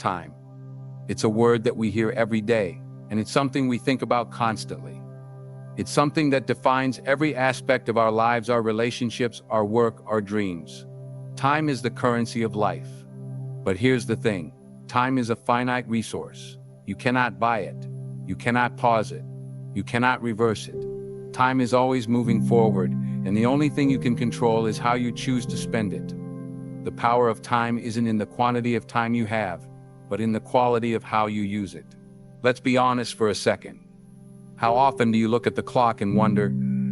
time. It's a word that we hear every day, and it's something we think about constantly. It's something that defines every aspect of our lives, our relationships, our work, our dreams. Time is the currency of life. But here's the thing, time is a finite resource. You cannot buy it. You cannot pause it. You cannot reverse it. Time is always moving forward, and the only thing you can control is how you choose to spend it. The power of time isn't in the quantity of time you have, but in the quality of how you use it. Let's be honest for a second. How often do you look at the clock and wonder,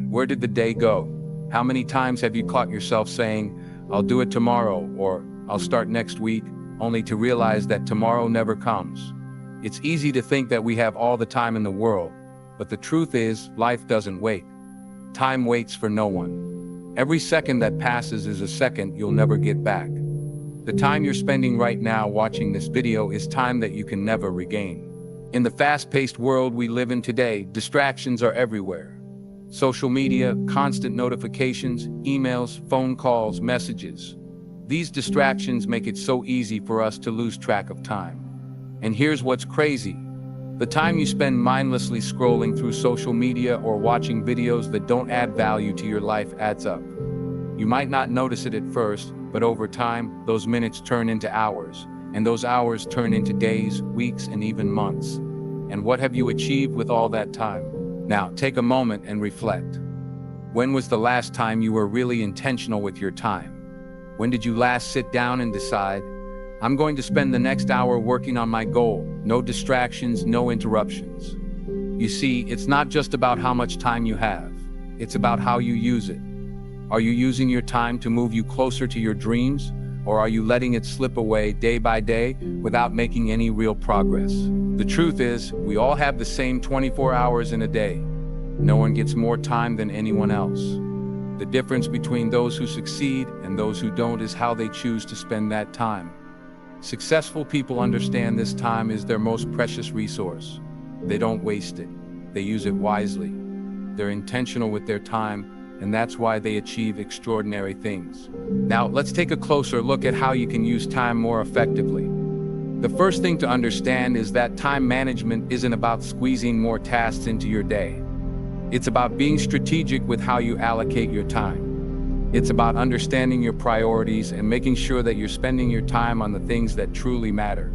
where did the day go? How many times have you caught yourself saying, I'll do it tomorrow, or I'll start next week, only to realize that tomorrow never comes? It's easy to think that we have all the time in the world, but the truth is, life doesn't wait. Time waits for no one. Every second that passes is a second you'll never get back. The time you're spending right now watching this video is time that you can never regain. In the fast-paced world we live in today, distractions are everywhere. Social media, constant notifications, emails, phone calls, messages. These distractions make it so easy for us to lose track of time. And here's what's crazy. The time you spend mindlessly scrolling through social media or watching videos that don't add value to your life adds up. You might not notice it at first, but over time, those minutes turn into hours, and those hours turn into days, weeks, and even months. And what have you achieved with all that time? Now, take a moment and reflect. When was the last time you were really intentional with your time? When did you last sit down and decide, I'm going to spend the next hour working on my goal, no distractions, no interruptions? You see, it's not just about how much time you have, it's about how you use it. Are you using your time to move you closer to your dreams, or are you letting it slip away day by day without making any real progress? The truth is, we all have the same 24 hours in a day. No one gets more time than anyone else. The difference between those who succeed and those who don't is how they choose to spend that time. Successful people understand this time is their most precious resource. They don't waste it. They use it wisely. They're intentional with their time, and that's why they achieve extraordinary things. Now, let's take a closer look at how you can use time more effectively. The first thing to understand is that time management isn't about squeezing more tasks into your day. It's about being strategic with how you allocate your time. It's about understanding your priorities and making sure that you're spending your time on the things that truly matter.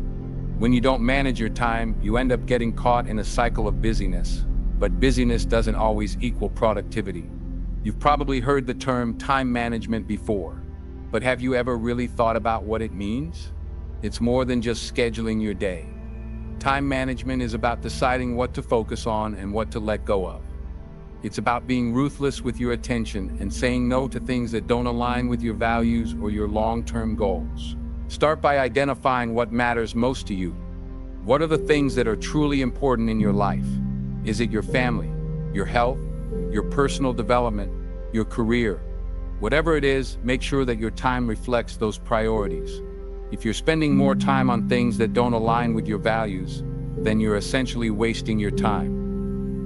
When you don't manage your time, you end up getting caught in a cycle of busyness. But busyness doesn't always equal productivity. You've probably heard the term time management before, but have you ever really thought about what it means? It's more than just scheduling your day. Time management is about deciding what to focus on and what to let go of. It's about being ruthless with your attention and saying no to things that don't align with your values or your long-term goals. Start by identifying what matters most to you. What are the things that are truly important in your life? Is it your family, your health, your personal development, your career? Whatever it is, make sure that your time reflects those priorities. If you're spending more time on things that don't align with your values, then you're essentially wasting your time.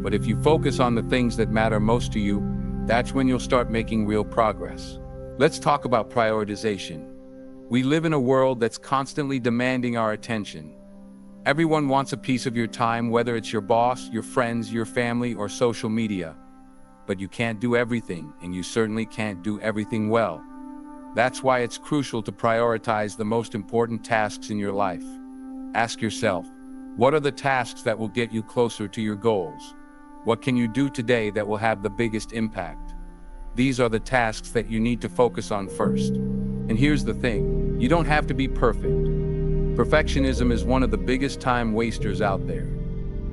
But if you focus on the things that matter most to you, that's when you'll start making real progress. Let's talk about prioritization. We live in a world that's constantly demanding our attention. Everyone wants a piece of your time, whether it's your boss, your friends, your family, or social media. But you can't do everything, and you certainly can't do everything well. That's why it's crucial to prioritize the most important tasks in your life. Ask yourself, what are the tasks that will get you closer to your goals? What can you do today that will have the biggest impact? These are the tasks that you need to focus on first. And here's the thing, you don't have to be perfect. Perfectionism is one of the biggest time wasters out there.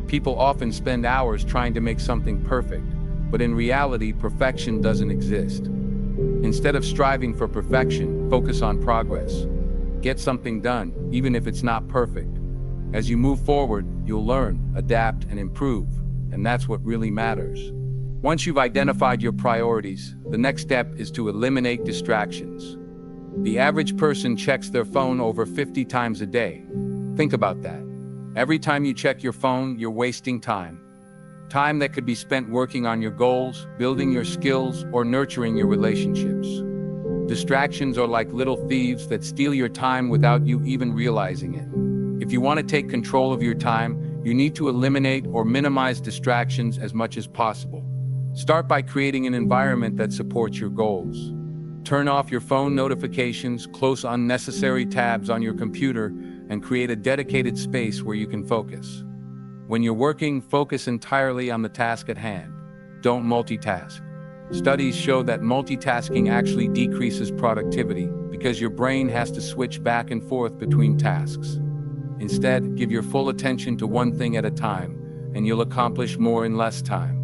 People often spend hours trying to make something perfect, but in reality, perfection doesn't exist. Instead of striving for perfection, focus on progress. Get something done, even if it's not perfect. As you move forward, you'll learn, adapt, and improve. And that's what really matters. Once you've identified your priorities, the next step is to eliminate distractions. The average person checks their phone over 50 times a day. Think about that. Every time you check your phone, you're wasting time. Time that could be spent working on your goals, building your skills, or nurturing your relationships. Distractions are like little thieves that steal your time without you even realizing it. If you want to take control of your time, you need to eliminate or minimize distractions as much as possible. Start by creating an environment that supports your goals. Turn off your phone notifications, close unnecessary tabs on your computer, and create a dedicated space where you can focus. When you're working, focus entirely on the task at hand. Don't multitask. Studies show that multitasking actually decreases productivity because your brain has to switch back and forth between tasks. Instead, give your full attention to one thing at a time, and you'll accomplish more in less time.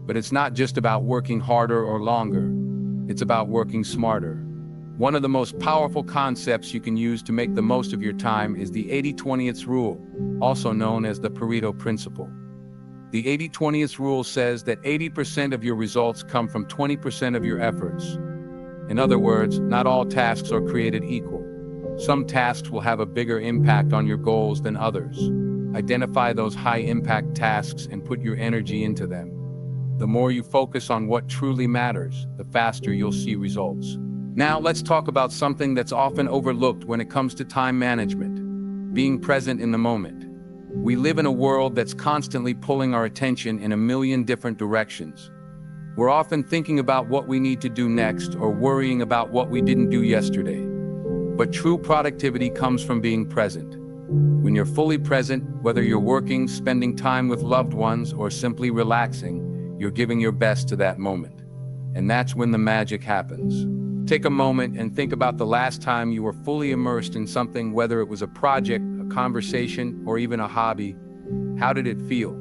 But it's not just about working harder or longer. It's about working smarter. One of the most powerful concepts you can use to make the most of your time is the 80-20 rule, also known as the Pareto principle. The 80-20 rule says that 80% of your results come from 20% of your efforts. In other words, not all tasks are created equal. Some tasks will have a bigger impact on your goals than others. Identify those high-impact tasks and put your energy into them. The more you focus on what truly matters, the faster you'll see results. Now let's talk about something that's often overlooked when it comes to time management: being present in the moment. We live in a world that's constantly pulling our attention in a million different directions. We're often thinking about what we need to do next or worrying about what we didn't do yesterday. But true productivity comes from being present. When you're fully present, whether you're working, spending time with loved ones, or simply relaxing, you're giving your best to that moment. And that's when the magic happens. Take a moment and think about the last time you were fully immersed in something, whether it was a project, a conversation, or even a hobby. How did it feel?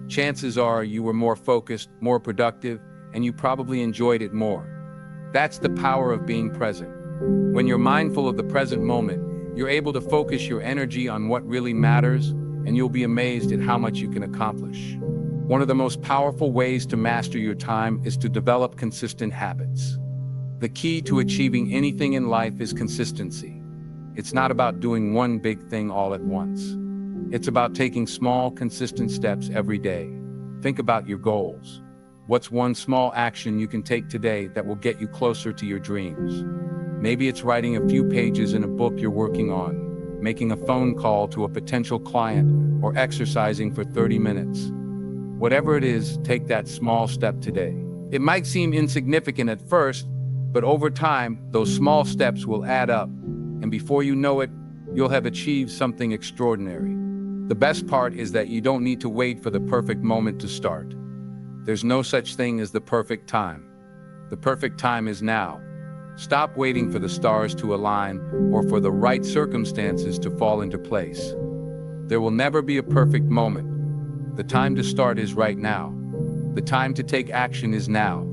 Chances are you were more focused, more productive, and you probably enjoyed it more. That's the power of being present. When you're mindful of the present moment, you're able to focus your energy on what really matters, and you'll be amazed at how much you can accomplish. One of the most powerful ways to master your time is to develop consistent habits. The key to achieving anything in life is consistency. It's not about doing one big thing all at once. It's about taking small, consistent steps every day. Think about your goals. What's one small action you can take today that will get you closer to your dreams? Maybe it's writing a few pages in a book you're working on, making a phone call to a potential client, or exercising for 30 minutes. Whatever it is, take that small step today. It might seem insignificant at first, but over time, those small steps will add up, and before you know it, you'll have achieved something extraordinary. The best part is that you don't need to wait for the perfect moment to start. There's no such thing as the perfect time. The perfect time is now. Stop waiting for the stars to align or for the right circumstances to fall into place. There will never be a perfect moment. The time to start is right now. The time to take action is now.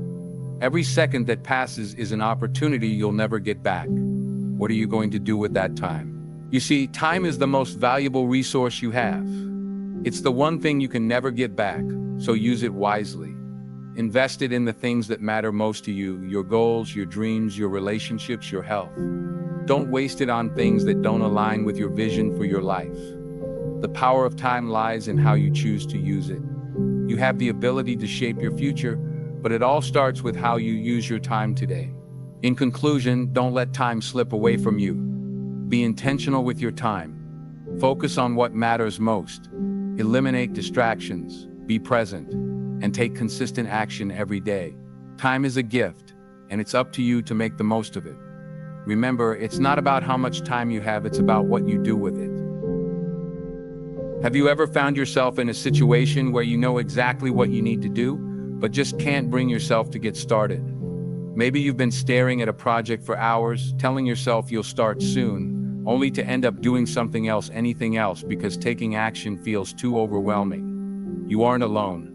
Every second that passes is an opportunity you'll never get back. What are you going to do with that time? You see, time is the most valuable resource you have. It's the one thing you can never get back, so use it wisely. Invest it in the things that matter most to you: your goals, your dreams, your relationships, your health. Don't waste it on things that don't align with your vision for your life. The power of time lies in how you choose to use it. You have the ability to shape your future, but it all starts with how you use your time today. In conclusion, don't let time slip away from you. Be intentional with your time. Focus on what matters most. Eliminate distractions. Be present. And take consistent action every day. Time is a gift, and it's up to you to make the most of it. Remember, it's not about how much time you have, it's about what you do with it. Have you ever found yourself in a situation where you know exactly what you need to do, but just can't bring yourself to get started? Maybe you've been staring at a project for hours, telling yourself you'll start soon, only to end up doing something else, anything else, because taking action feels too overwhelming. You aren't alone.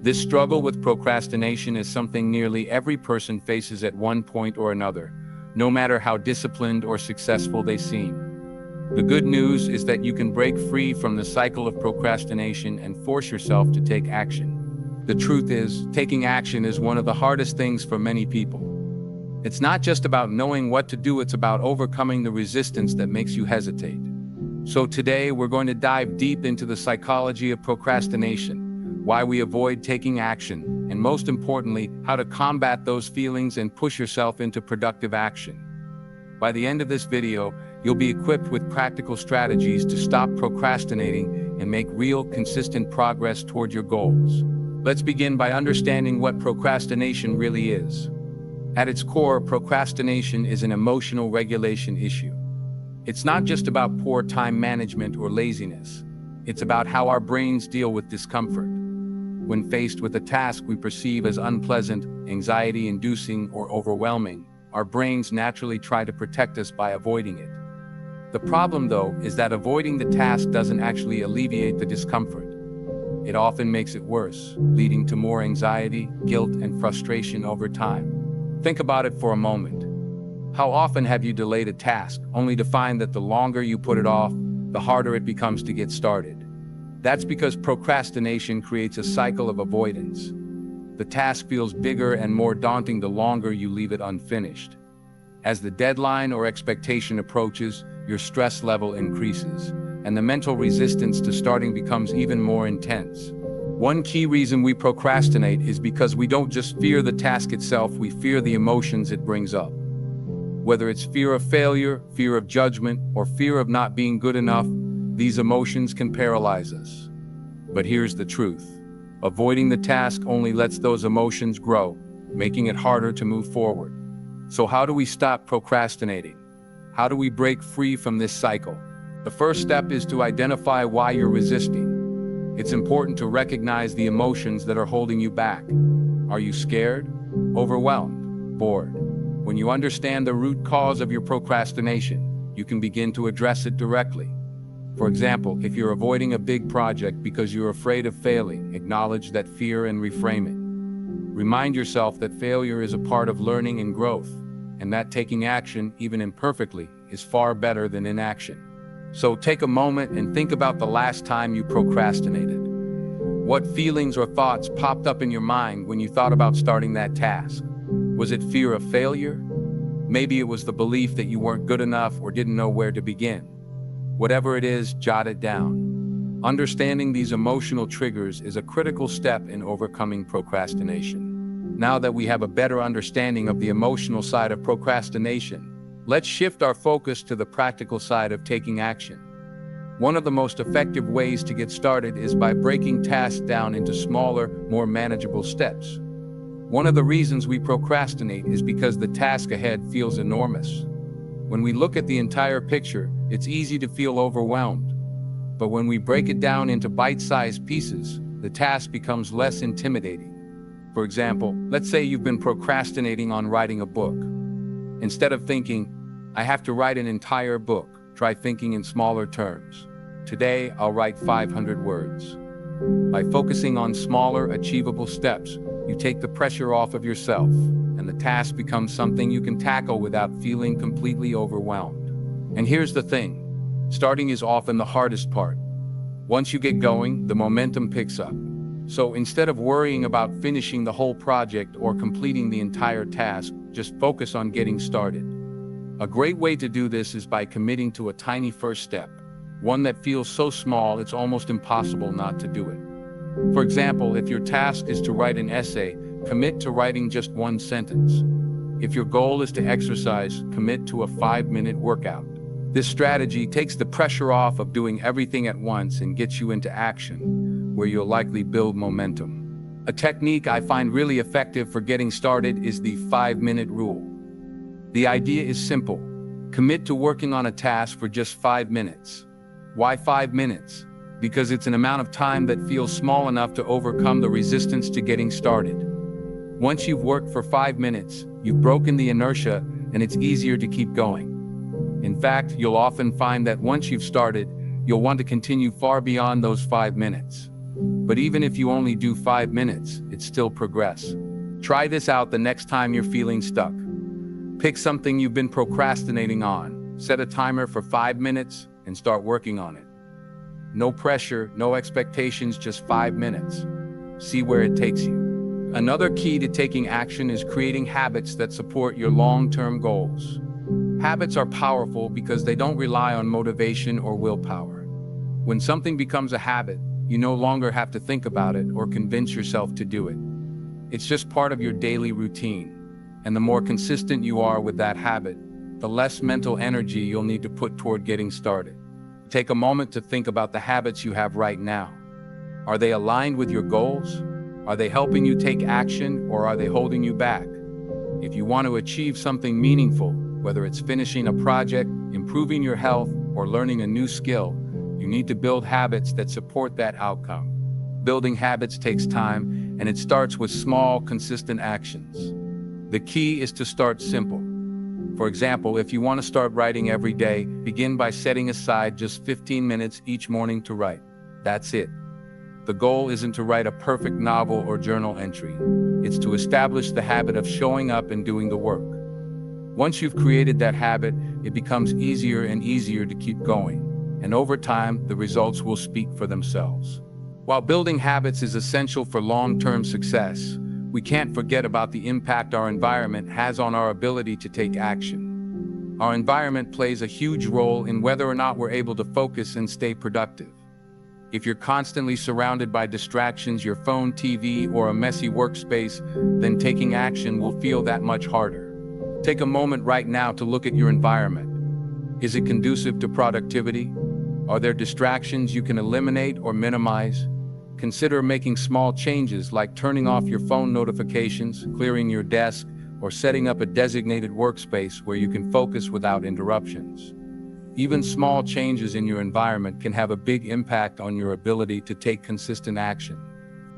This struggle with procrastination is something nearly every person faces at one point or another, no matter how disciplined or successful they seem. The good news is that you can break free from the cycle of procrastination and force yourself to take action. The truth is, taking action is one of the hardest things for many people. It's not just about knowing what to do, it's about overcoming the resistance that makes you hesitate. So today, we're going to dive deep into the psychology of procrastination, why we avoid taking action, and most importantly, how to combat those feelings and push yourself into productive action. By the end of this video, You'll be equipped with practical strategies to stop procrastinating and make real, consistent progress toward your goals. Let's begin by understanding what procrastination really is. At its core, procrastination is an emotional regulation issue. It's not just about poor time management or laziness. It's about how our brains deal with discomfort. When faced with a task we perceive as unpleasant, anxiety-inducing, or overwhelming, our brains naturally try to protect us by avoiding it. The problem, though, is that avoiding the task doesn't actually alleviate the discomfort. It often makes it worse, leading to more anxiety, guilt, and frustration over time. Think about it for a moment. How often have you delayed a task, only to find that the longer you put it off, the harder it becomes to get started? That's because procrastination creates a cycle of avoidance. The task feels bigger and more daunting the longer you leave it unfinished. As the deadline or expectation approaches, your stress level increases, and the mental resistance to starting becomes even more intense. One key reason we procrastinate is because we don't just fear the task itself, we fear the emotions it brings up. Whether it's fear of failure, fear of judgment, or fear of not being good enough, these emotions can paralyze us. But here's the truth. Avoiding the task only lets those emotions grow, making it harder to move forward. So how do we stop procrastinating? How do we break free from this cycle? The first step is to identify why you're resisting. It's important to recognize the emotions that are holding you back. Are you scared? Overwhelmed? Bored? When you understand the root cause of your procrastination, you can begin to address it directly. For example, if you're avoiding a big project because you're afraid of failing, acknowledge that fear and reframe it. Remind yourself that failure is a part of learning and growth, and that taking action, even imperfectly, is far better than inaction. So take a moment and think about the last time you procrastinated. What feelings or thoughts popped up in your mind when you thought about starting that task? Was it fear of failure? Maybe it was the belief that you weren't good enough or didn't know where to begin. Whatever it is, jot it down. Understanding these emotional triggers is a critical step in overcoming procrastination. Now that we have a better understanding of the emotional side of procrastination, let's shift our focus to the practical side of taking action. One of the most effective ways to get started is by breaking tasks down into smaller, more manageable steps. One of the reasons we procrastinate is because the task ahead feels enormous. When we look at the entire picture, it's easy to feel overwhelmed. But when we break it down into bite-sized pieces, the task becomes less intimidating. For example, let's say you've been procrastinating on writing a book. Instead of thinking, I have to write an entire book, try thinking in smaller terms. Today, I'll write 500 words. By focusing on smaller, achievable steps, you take the pressure off of yourself, and the task becomes something you can tackle without feeling completely overwhelmed. And here's the thing, starting is often the hardest part. Once you get going, the momentum picks up. So instead of worrying about finishing the whole project or completing the entire task, just focus on getting started. A great way to do this is by committing to a tiny first step, one that feels so small it's almost impossible not to do it. For example, if your task is to write an essay, commit to writing just one sentence. If your goal is to exercise, commit to a 5-minute workout. This strategy takes the pressure off of doing everything at once and gets you into action, where you'll likely build momentum. A technique I find really effective for getting started is the 5-minute rule. The idea is simple. Commit to working on a task for just 5 minutes. Why 5 minutes? Because it's an amount of time that feels small enough to overcome the resistance to getting started. Once you've worked for 5 minutes, you've broken the inertia and it's easier to keep going. In fact, you'll often find that once you've started, you'll want to continue far beyond those 5 minutes. But even if you only do 5 minutes, it's still progress. Try this out the next time you're feeling stuck. Pick something you've been procrastinating on, set a timer for 5 minutes, and start working on it. No pressure, no expectations, just 5 minutes. See where it takes you. Another key to taking action is creating habits that support your long-term goals. Habits are powerful because they don't rely on motivation or willpower. When something becomes a habit, you no longer have to think about it or convince yourself to do it. It's just part of your daily routine. And the more consistent you are with that habit, the less mental energy you'll need to put toward getting started. Take a moment to think about the habits you have right now. Are they aligned with your goals? Are they helping you take action, or are they holding you back? If you want to achieve something meaningful, whether it's finishing a project, improving your health, or learning a new skill, you need to build habits that support that outcome. Building habits takes time, and it starts with small, consistent actions. The key is to start simple. For example, if you want to start writing every day, begin by setting aside just 15 minutes each morning to write. That's it. The goal isn't to write a perfect novel or journal entry. It's to establish the habit of showing up and doing the work. Once you've created that habit, it becomes easier and easier to keep going. And over time, the results will speak for themselves. While building habits is essential for long-term success, we can't forget about the impact our environment has on our ability to take action. Our environment plays a huge role in whether or not we're able to focus and stay productive. If you're constantly surrounded by distractions, your phone, TV, or a messy workspace, then taking action will feel that much harder. Take a moment right now to look at your environment. Is it conducive to productivity? Are there distractions you can eliminate or minimize? Consider making small changes like turning off your phone notifications, clearing your desk, or setting up a designated workspace where you can focus without interruptions. Even small changes in your environment can have a big impact on your ability to take consistent action.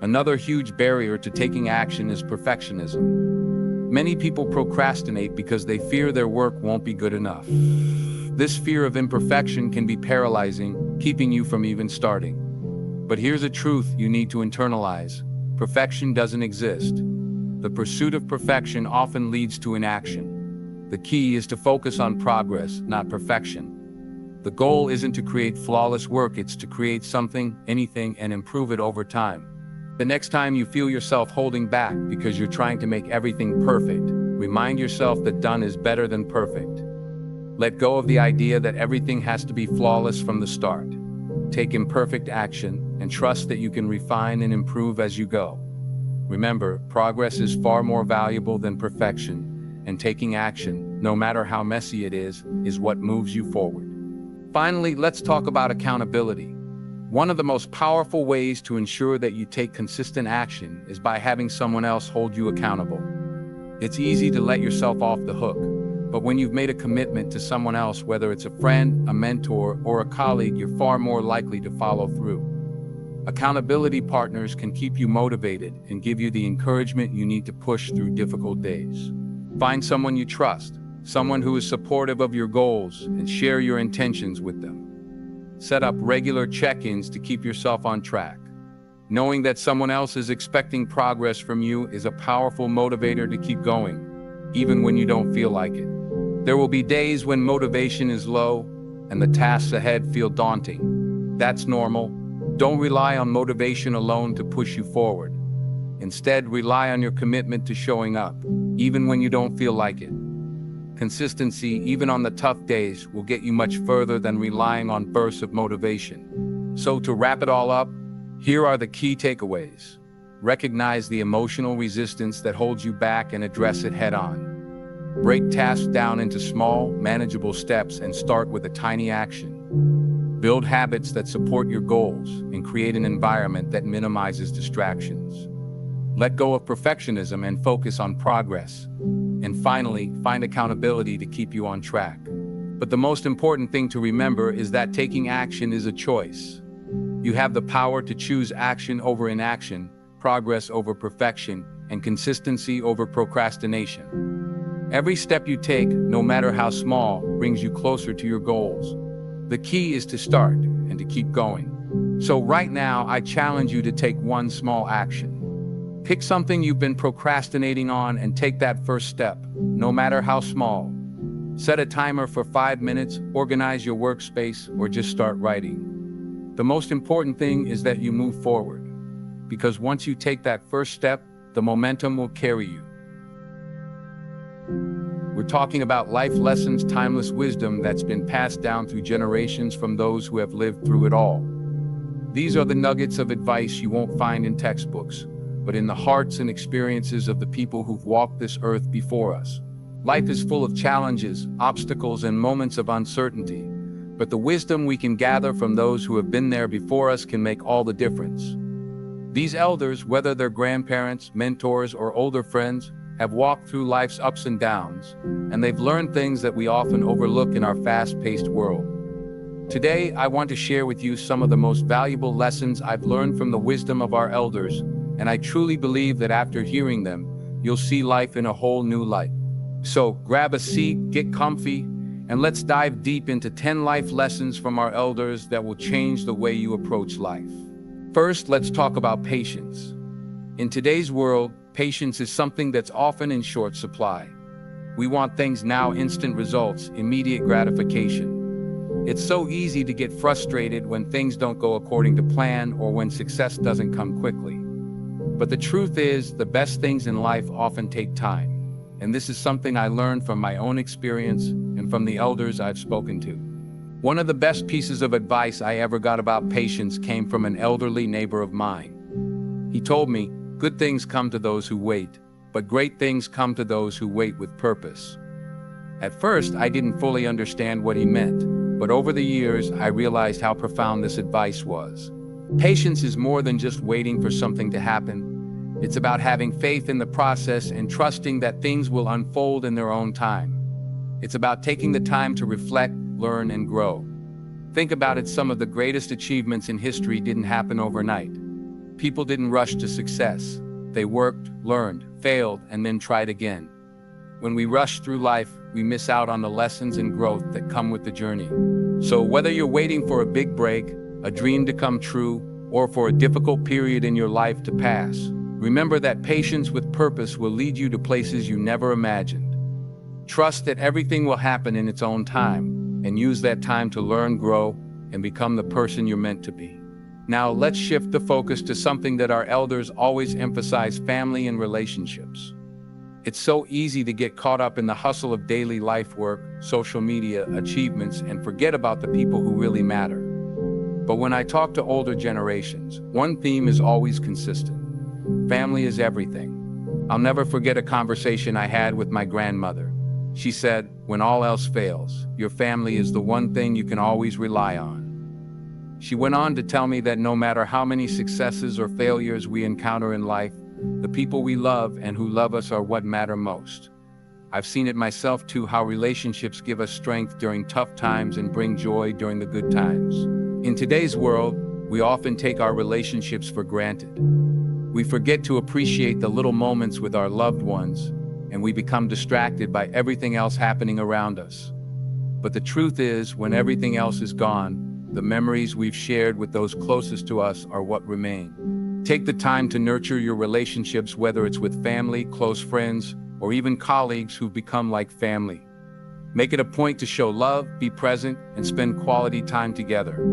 Another huge barrier to taking action is perfectionism. Many people procrastinate because they fear their work won't be good enough. This fear of imperfection can be paralyzing, keeping you from even starting. But here's a truth you need to internalize. Perfection doesn't exist. The pursuit of perfection often leads to inaction. The key is to focus on progress, not perfection. The goal isn't to create flawless work, it's to create something, anything, and improve it over time. The next time you feel yourself holding back because you're trying to make everything perfect, remind yourself that done is better than perfect. Let go of the idea that everything has to be flawless from the start. Take imperfect action and trust that you can refine and improve as you go. Remember, progress is far more valuable than perfection, and taking action, no matter how messy it is what moves you forward. Finally, let's talk about accountability. One of the most powerful ways to ensure that you take consistent action is by having someone else hold you accountable. It's easy to let yourself off the hook, but when you've made a commitment to someone else, whether it's a friend, a mentor, or a colleague, you're far more likely to follow through. Accountability partners can keep you motivated and give you the encouragement you need to push through difficult days. Find someone you trust, someone who is supportive of your goals, and share your intentions with them. Set up regular check-ins to keep yourself on track. Knowing that someone else is expecting progress from you is a powerful motivator to keep going, even when you don't feel like it. There will be days when motivation is low and the tasks ahead feel daunting. That's normal. Don't rely on motivation alone to push you forward. Instead, rely on your commitment to showing up, even when you don't feel like it. Consistency, even on the tough days, will get you much further than relying on bursts of motivation. So to wrap it all up, here are the key takeaways. Recognize the emotional resistance that holds you back and address it head-on. Break tasks down into small, manageable steps and start with a tiny action. Build habits that support your goals and create an environment that minimizes distractions. Let go of perfectionism and focus on progress. And finally, find accountability to keep you on track. But the most important thing to remember is that taking action is a choice. You have the power to choose action over inaction, progress over perfection, and consistency over procrastination. Every step you take, no matter how small, brings you closer to your goals. The key is to start and to keep going. So right now, I challenge you to take one small action. Pick something you've been procrastinating on and take that first step, no matter how small. Set a timer for 5 minutes, organize your workspace, or just start writing. The most important thing is that you move forward, because once you take that first step, the momentum will carry you. We're talking about life lessons, timeless wisdom that's been passed down through generations from those who have lived through it all. These are the nuggets of advice you won't find in textbooks, but in the hearts and experiences of the people who've walked this earth before us. Life is full of challenges, obstacles, and moments of uncertainty, but the wisdom we can gather from those who have been there before us can make all the difference. These elders, whether they're grandparents, mentors, or older friends, have walked through life's ups and downs, and they've learned things that we often overlook in our fast-paced world. Today, I want to share with you some of the most valuable lessons I've learned from the wisdom of our elders, and I truly believe that after hearing them, you'll see life in a whole new light. So, grab a seat, get comfy, and let's dive deep into 10 life lessons from our elders that will change the way you approach life. First, let's talk about patience. In today's world, patience is something that's often in short supply. We want things now, instant results, immediate gratification. It's so easy to get frustrated when things don't go according to plan or when success doesn't come quickly. But the truth is, the best things in life often take time. And this is something I learned from my own experience and from the elders I've spoken to. One of the best pieces of advice I ever got about patience came from an elderly neighbor of mine. He told me, "Good things come to those who wait, but great things come to those who wait with purpose." At first, I didn't fully understand what he meant, but over the years, I realized how profound this advice was. Patience is more than just waiting for something to happen. It's about having faith in the process and trusting that things will unfold in their own time. It's about taking the time to reflect, learn, and grow. Think about it, some of the greatest achievements in history didn't happen overnight. People didn't rush to success. They worked, learned, failed, and then tried again. When we rush through life, we miss out on the lessons and growth that come with the journey. So whether you're waiting for a big break, a dream to come true, or for a difficult period in your life to pass, remember that patience with purpose will lead you to places you never imagined. Trust that everything will happen in its own time, and use that time to learn, grow, and become the person you're meant to be. Now let's shift the focus to something that our elders always emphasize: family and relationships. It's so easy to get caught up in the hustle of daily life, work, social media, achievements, and forget about the people who really matter. But when I talk to older generations, one theme is always consistent. Family is everything. I'll never forget a conversation I had with my grandmother. She said, "When all else fails, your family is the one thing you can always rely on." She went on to tell me that no matter how many successes or failures we encounter in life, the people we love and who love us are what matter most. I've seen it myself too, how relationships give us strength during tough times and bring joy during the good times. In today's world, we often take our relationships for granted. We forget to appreciate the little moments with our loved ones, and we become distracted by everything else happening around us. But the truth is, when everything else is gone, the memories we've shared with those closest to us are what remain. Take the time to nurture your relationships, whether it's with family, close friends, or even colleagues who've become like family. Make it a point to show love, be present, and spend quality time together.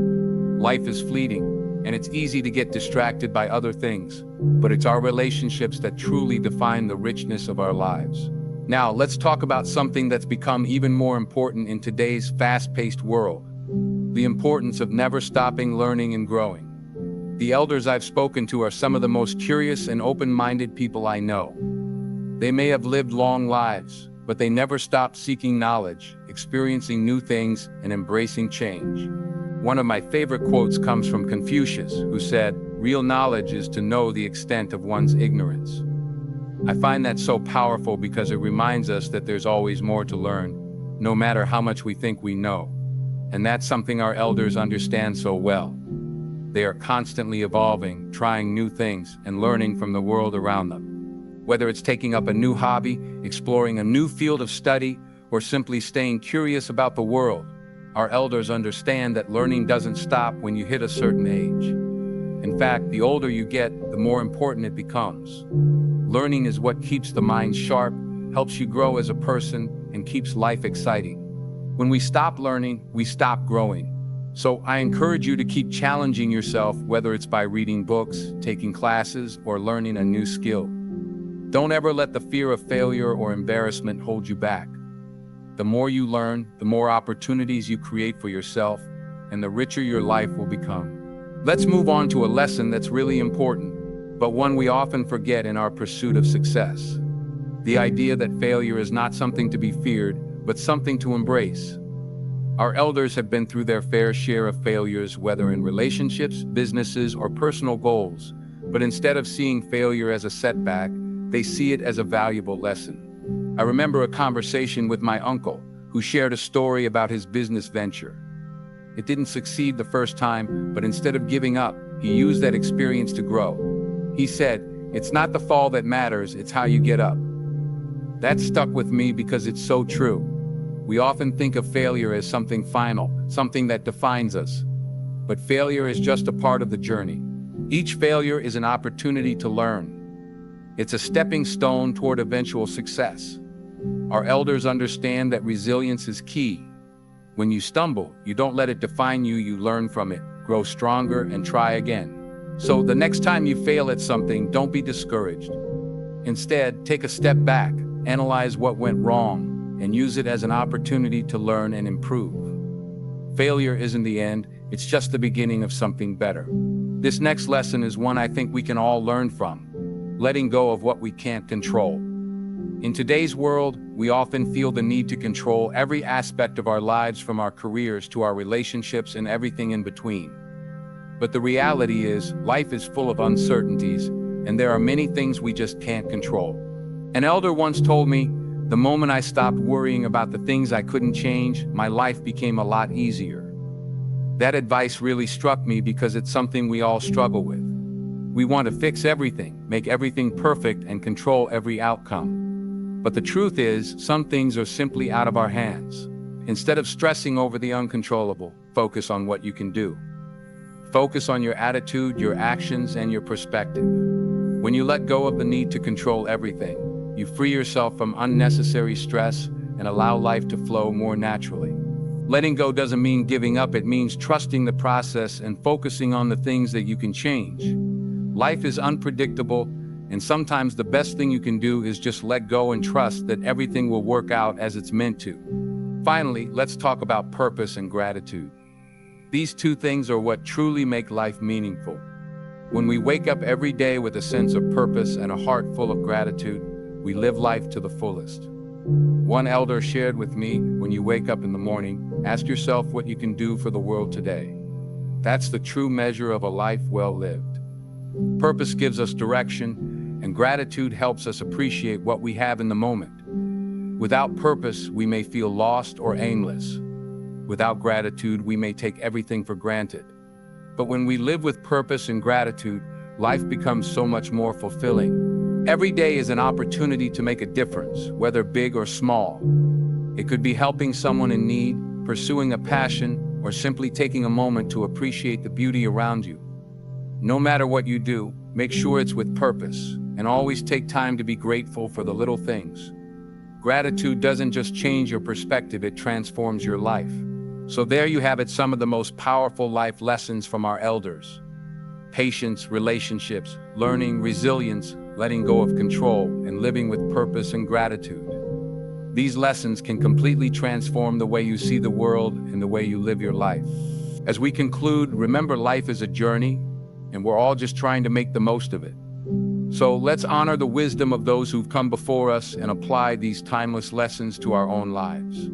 Life is fleeting, and it's easy to get distracted by other things, but it's our relationships that truly define the richness of our lives. Now, let's talk about something that's become even more important in today's fast-paced world: the importance of never stopping learning and growing. The elders I've spoken to are some of the most curious and open-minded people I know. They may have lived long lives, but they never stopped seeking knowledge, experiencing new things, and embracing change. One of my favorite quotes comes from Confucius, who said, "Real knowledge is to know the extent of one's ignorance." I find that so powerful because it reminds us that there's always more to learn, no matter how much we think we know. And that's something our elders understand so well. They are constantly evolving, trying new things, and learning from the world around them. Whether it's taking up a new hobby, exploring a new field of study, or simply staying curious about the world, our elders understand that learning doesn't stop when you hit a certain age. In fact, the older you get, the more important it becomes. Learning is what keeps the mind sharp, helps you grow as a person, and keeps life exciting. When we stop learning, we stop growing. So I encourage you to keep challenging yourself, whether it's by reading books, taking classes, or learning a new skill. Don't ever let the fear of failure or embarrassment hold you back. The more you learn, the more opportunities you create for yourself, and the richer your life will become. Let's move on to a lesson that's really important, but one we often forget in our pursuit of success. The idea that failure is not something to be feared, but something to embrace. Our elders have been through their fair share of failures, whether in relationships, businesses, or personal goals. But instead of seeing failure as a setback, they see it as a valuable lesson. I remember a conversation with my uncle, who shared a story about his business venture. It didn't succeed the first time, but instead of giving up, he used that experience to grow. He said, "It's not the fall that matters, it's how you get up." That stuck with me because it's so true. We often think of failure as something final, something that defines us. But failure is just a part of the journey. Each failure is an opportunity to learn. It's a stepping stone toward eventual success. Our elders understand that resilience is key. When you stumble, you don't let it define you, you learn from it, grow stronger, and try again. So the next time you fail at something, don't be discouraged. Instead, take a step back, analyze what went wrong, and use it as an opportunity to learn and improve. Failure isn't the end, it's just the beginning of something better. This next lesson is one I think we can all learn from: letting go of what we can't control. In today's world, we often feel the need to control every aspect of our lives, from our careers to our relationships and everything in between. But the reality is, life is full of uncertainties, and there are many things we just can't control. An elder once told me, "The moment I stopped worrying about the things I couldn't change, my life became a lot easier." That advice really struck me because it's something we all struggle with. We want to fix everything, make everything perfect, and control every outcome. But the truth is, some things are simply out of our hands. Instead of stressing over the uncontrollable, focus on what you can do. Focus on your attitude, your actions, and your perspective. When you let go of the need to control everything, you free yourself from unnecessary stress and allow life to flow more naturally. Letting go doesn't mean giving up, it means trusting the process and focusing on the things that you can change. Life is unpredictable, and sometimes the best thing you can do is just let go and trust that everything will work out as it's meant to. Finally, let's talk about purpose and gratitude. These two things are what truly make life meaningful. When we wake up every day with a sense of purpose and a heart full of gratitude, we live life to the fullest. One elder shared with me, when you wake up in the morning, ask yourself what you can do for the world today. That's the true measure of a life well lived. Purpose gives us direction, and gratitude helps us appreciate what we have in the moment. Without purpose, we may feel lost or aimless. Without gratitude, we may take everything for granted. But when we live with purpose and gratitude, life becomes so much more fulfilling. Every day is an opportunity to make a difference, whether big or small. It could be helping someone in need, pursuing a passion, or simply taking a moment to appreciate the beauty around you. No matter what you do, make sure it's with purpose, and always take time to be grateful for the little things. Gratitude doesn't just change your perspective, it transforms your life. So there you have it, some of the most powerful life lessons from our elders. Patience, relationships, learning, resilience, letting go of control, and living with purpose and gratitude. These lessons can completely transform the way you see the world and the way you live your life. As we conclude, remember, life is a journey, and we're all just trying to make the most of it. So let's honor the wisdom of those who've come before us and apply these timeless lessons to our own lives.